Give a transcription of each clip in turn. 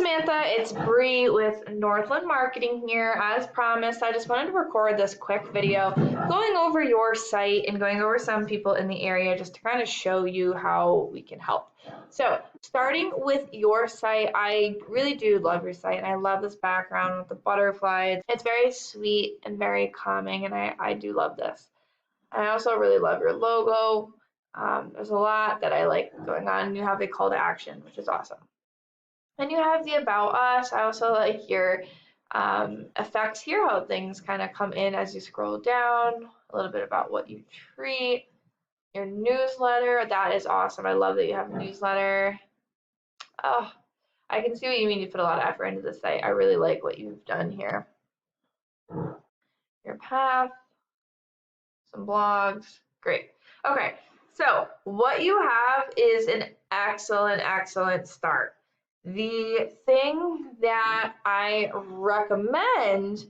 Samantha, it's Bree with Northland Marketing here. As promised, I just wanted to record this quick video going over your site and going over some people in the area just to kind of show you how we can help. So, starting with your site, I really do love your site, and I love this background with the butterflies. It's very sweet and very calming, and I do love this. I also really love your logo. There's a lot that I like going on. You have a call to action, which is awesome. And you have the About Us. I also like your effects here, how things kind of come in as you scroll down, a little bit about what you treat, your newsletter. That is awesome. I love that you have a newsletter. Oh, I can see what you mean. You put a lot of effort into the site. I really like what you've done here. Your path, some blogs. Great. Okay, so what you have is an excellent start. The thing that I recommend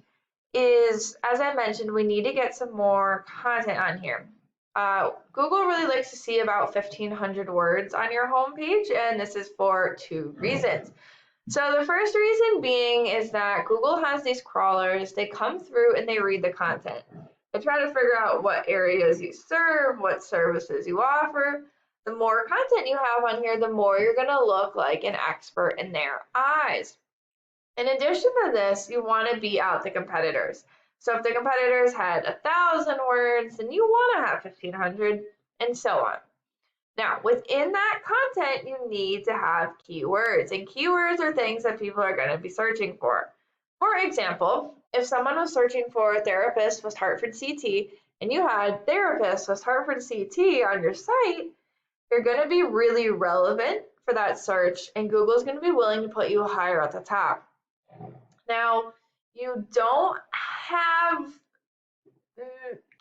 is, as I mentioned, we need to get some more content on here. Google really likes to see about 1,500 words on your homepage, and this is for two reasons. So the first reason being is that Google has these crawlers. They come through and they read the content. They try to figure out what areas you serve, what services you offer. The more content you have on here, the more you're going to look like an expert in their eyes. In addition to this, you want to beat out the competitors. So if the competitors had 1,000 words, then you want to have 1,500, and so on. Now, within that content, you need to have keywords, and keywords are things that people are going to be searching for. For example, if someone was searching for a therapist with Hartford CT, and you had therapist with Hartford CT on your site, you're going to be really relevant for that search, and Google's going to be willing to put you higher at the top. Now, you don't have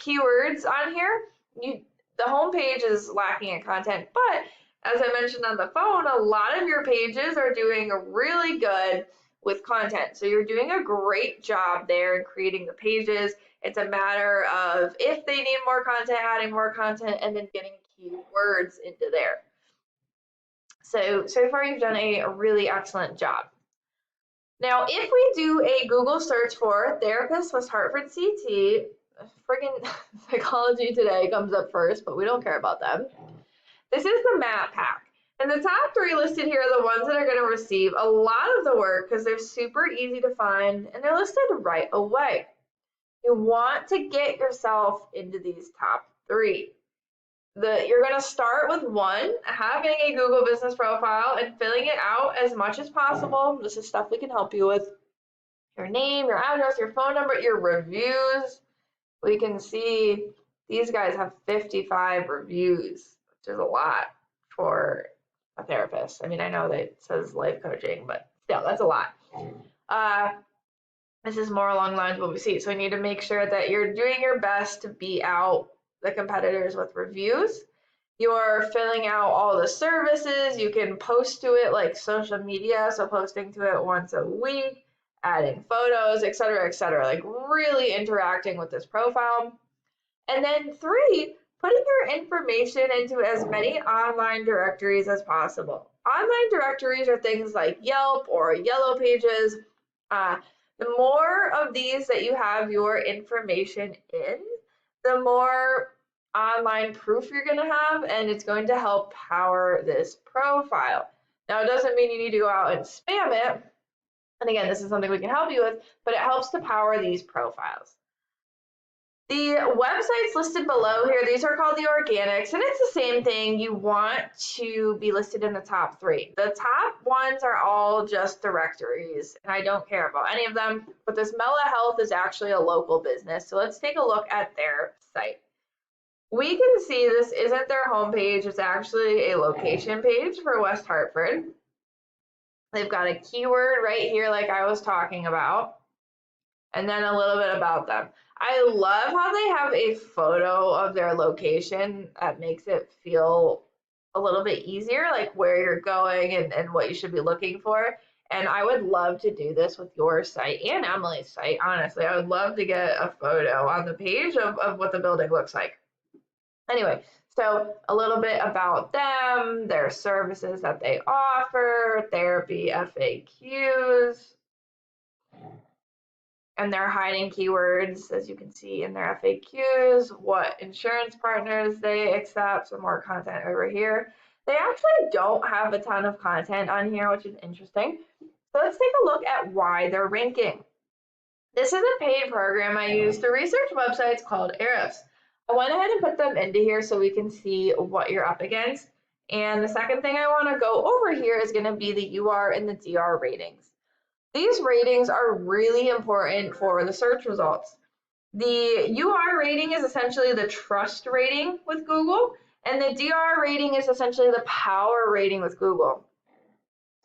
keywords on here. The home page is lacking in content, but as I mentioned on the phone, a lot of your pages are doing really good with content. So you're doing a great job there in creating the pages. It's a matter of if they need more content, adding more content, and then getting keywords into there. So far you've done a really excellent job. Now, if we do a Google search for therapist with Hartford CT, friggin' Psychology Today comes up first, but we don't care about them. This is the map pack. And the top three listed here are the ones that are going to receive a lot of the work because they're super easy to find and they're listed right away. You want to get yourself into these top three. You're going to start with one, having a Google business profile and filling it out as much as possible. This is stuff we can help you with. Your name, your address, your phone number, your reviews. We can see these guys have 55 reviews, which is a lot for a therapist. I mean, I know that it says life coaching, but still, that's a lot. This is more along the lines of what we see. So we need to make sure that you're doing your best to beat out the competitors with reviews. You're filling out all the services. You can post to it like social media, so posting to it once a week, adding photos, etc., like really interacting with this profile. And then 3, putting your information into as many online directories as possible. Online directories are things like Yelp or Yellow Pages. The more of these that you have your information in, the more online proof you're going to have, and it's going to help power this profile. Now, it doesn't mean you need to go out and spam it. And again, this is something we can help you with, but it helps to power these profiles. The websites listed below here, these are called the organics, and it's the same thing. You want to be listed in the top 3. The top ones are all just directories, and I don't care about any of them, but this Mela Health is actually a local business, so let's take a look at their site. We can see this isn't their homepage, it's actually a location page for West Hartford. They've got a keyword right here like I was talking about, and then a little bit about them. I love how they have a photo of their location that makes it feel a little bit easier, like where you're going and what you should be looking for. And I would love to do this with your site and Emily's site, honestly. I would love to get a photo on the page of what the building looks like. Anyway, So a little bit about them, their services that they offer, therapy FAQs, and they're hiding keywords, as you can see in their FAQs, what insurance partners they accept, some more content over here. They actually don't have a ton of content on here, which is interesting. So let's take a look at why they're ranking. This is a paid program I use to research websites called Ahrefs. I went ahead and put them into here so we can see what you're up against. And the second thing I want to go over here is going to be the UR and the DR ratings. These ratings are really important for the search results. The UR rating is essentially the trust rating with Google, and the DR rating is essentially the power rating with Google.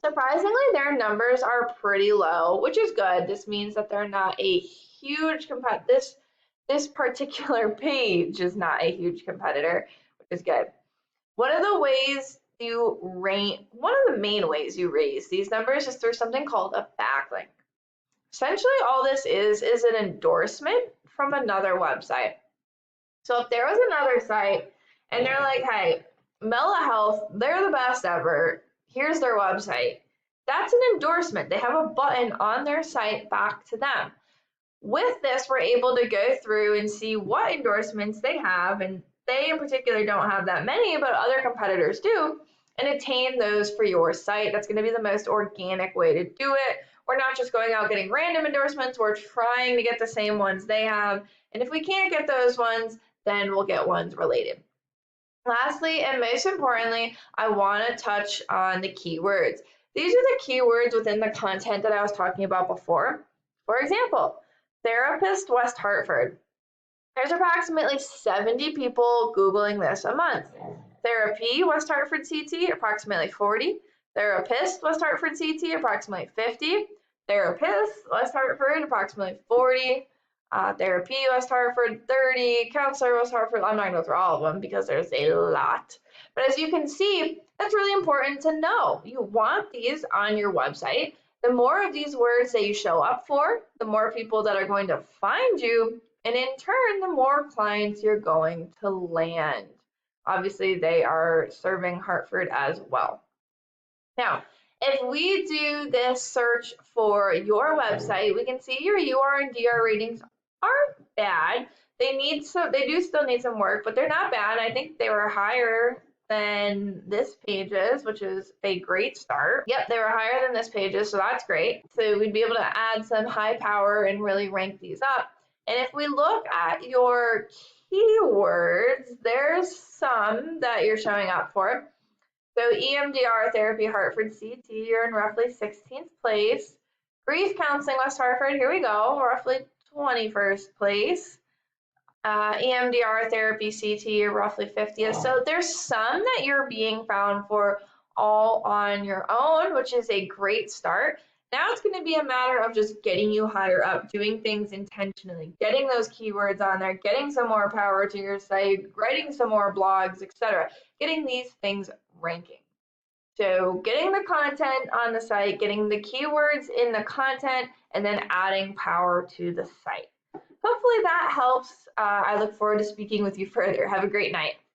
Surprisingly, their numbers are pretty low, which is good. This means that they're not a huge this particular page is not a huge competitor, which is good. One of the main ways you raise these numbers is through something called a backlink. Essentially, all this is an endorsement from another website. So if there was another site and they're like, hey, Mela Health, they're the best ever, here's their website. That's an endorsement. They have a button on their site back to them. With this, we're able to go through and see what endorsements they have, and they in particular don't have that many, but other competitors do, and attain those for your site. That's going to be the most organic way to do it. We're not just going out getting random endorsements, we're trying to get the same ones they have, and if we can't get those ones, then we'll get ones related. Lastly, and most importantly, I want to touch on the keywords. These are the keywords within the content that I was talking about before. For example, therapist West Hartford. There's approximately 70 people Googling this a month. Therapy West Hartford CT, approximately 40. Therapist West Hartford CT, approximately 50. Therapist West Hartford, approximately 40. Therapy West Hartford, 30. Counselor West Hartford, I'm not going to go through all of them because there's a lot. But as you can see, that's really important to know. You want these on your website. The more of these words that you show up for, the more people that are going to find you, and in turn, the more clients you're going to land. Obviously, they are serving Hartford as well. Now, if we do this search for your website, we can see your UR and DR ratings aren't bad. They do still need some work, but they're not bad. I think they were higher than this page's, which is a great start. Yep, they were higher than this page's, so that's great. So we'd be able to add some high power and really rank these up. And if we look at your keywords, there's some that you're showing up for. So EMDR therapy Hartford CT, you're in roughly 16th place. Grief counseling West Hartford, here we go, roughly 21st place. EMDR therapy CT, you're roughly 50th. So there's some that you're being found for all on your own, which is a great start. Now it's going to be a matter of just getting you higher up, doing things intentionally, getting those keywords on there, getting some more power to your site, writing some more blogs, etc. Getting these things ranking. So getting the content on the site, getting the keywords in the content, and then adding power to the site. Hopefully that helps. I look forward to speaking with you further. Have a great night.